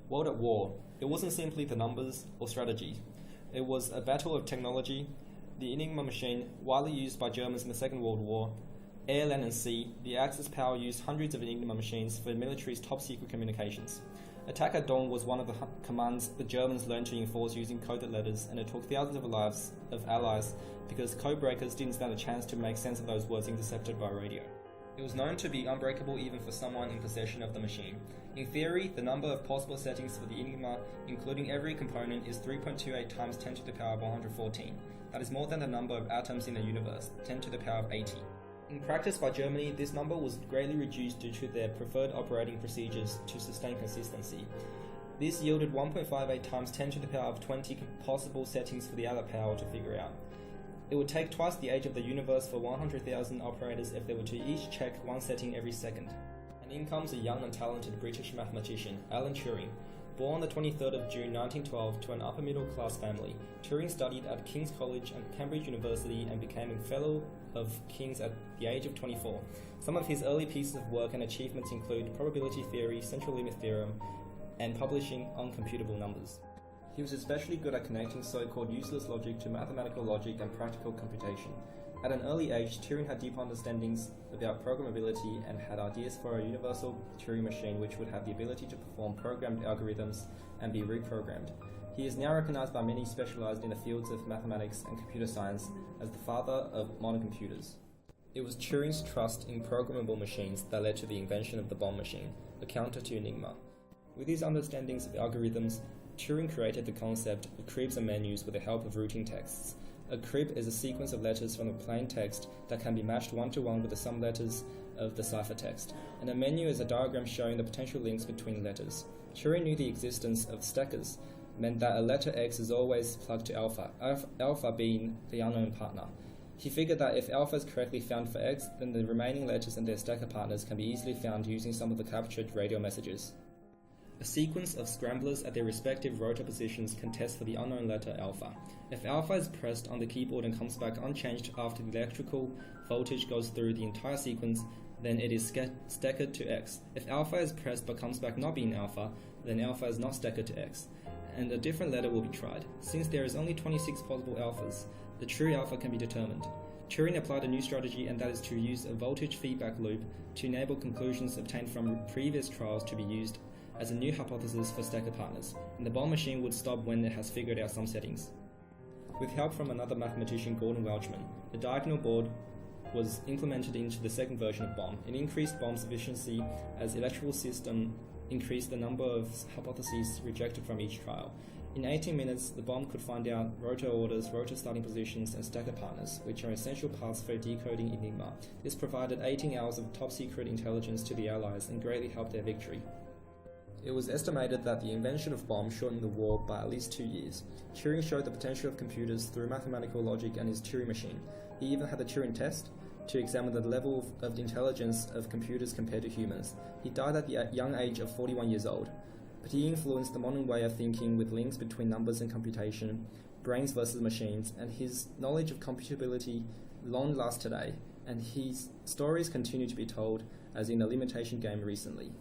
World at War. It wasn't simply the numbers or strategy. It was a battle of technology. The Enigma machine, widely used by Germans in the Second World War, air, land and sea, the Axis power used hundreds of Enigma machines for the military's top-secret communications. Attack at dawn was one of the commands the Germans learned to enforce using coded letters, and it took thousands of lives of allies because code breakers didn't stand a chance to make sense of those words intercepted by radio. It was known to be unbreakable even for someone in possession of the machine. In theory, the number of possible settings for the Enigma, including every component, is 3.28 times 10 to the power of 114. That is more than the number of atoms in the universe, 10 to the power of 80. In practice by Germany, this number was greatly reduced due to their preferred operating procedures to sustain consistency. This yielded 1.58 times 10 to the power of 20 possible settings for the other power to figure out. It would take twice the age of the universe for 100,000 operators if they were to each check one setting every second. And in comes a young and talented British mathematician, Alan Turing. Born the 23rd of June 1912 to an upper-middle-class family, Turing studied at King's College and Cambridge University and became a Fellow of King's at the age of 24. Some of his early pieces of work and achievements include probability theory, central limit theorem, and publishing uncomputable numbers. He was especially good at connecting so-called useless logic to mathematical logic and practical computation. At an early age, Turing had deep understandings about programmability and had ideas for a universal Turing machine which would have the ability to perform programmed algorithms and be reprogrammed. He is now recognized by many specialized in the fields of mathematics and computer science as the father of modern computers. It was Turing's trust in programmable machines that led to the invention of the bomb machine, a counter to Enigma. With his understandings of algorithms, Turing created the concept of cribs and menus with the help of routing texts. A crib is a sequence of letters from a plain text that can be matched one-to-one with the sum letters of the ciphertext, and a menu is a diagram showing the potential links between letters. Turing knew the existence of stackers meant that a letter X is always plugged to alpha, alpha being the unknown partner. He figured that if alpha is correctly found for X, then the remaining letters and their stacker partners can be easily found using some of the captured radio messages. A sequence of scramblers at their respective rotor positions can test for the unknown letter alpha. If alpha is pressed on the keyboard and comes back unchanged after the electrical voltage goes through the entire sequence, then it is stackered to X. If alpha is pressed but comes back not being alpha, then alpha is not stackered to X, and a different letter will be tried. Since there is only 26 possible alphas, the true alpha can be determined. Turing applied a new strategy, and that is to use a voltage feedback loop to enable conclusions obtained from previous trials to be used as a new hypothesis for stacker partners, and the bomb machine would stop when it has figured out some settings. With help from another mathematician, Gordon Welchman, the diagonal board was implemented into the second version of bomb. It increased bomb's efficiency as the electrical system increased the number of hypotheses rejected from each trial. In 18 minutes, the bomb could find out rotor orders, rotor starting positions, and stacker partners, which are essential parts for decoding Enigma. This provided 18 hours of top-secret intelligence to the Allies and greatly helped their victory. It was estimated that the invention of bomb shortened the war by at least 2 years. Turing showed the potential of computers through mathematical logic and his Turing machine. He even had the Turing test to examine the level of intelligence of computers compared to humans. He died at the young age of 41 years old, but he influenced the modern way of thinking with links between numbers and computation, brains versus machines, and his knowledge of computability long lasts today, and his stories continue to be told, as in the limitation game recently.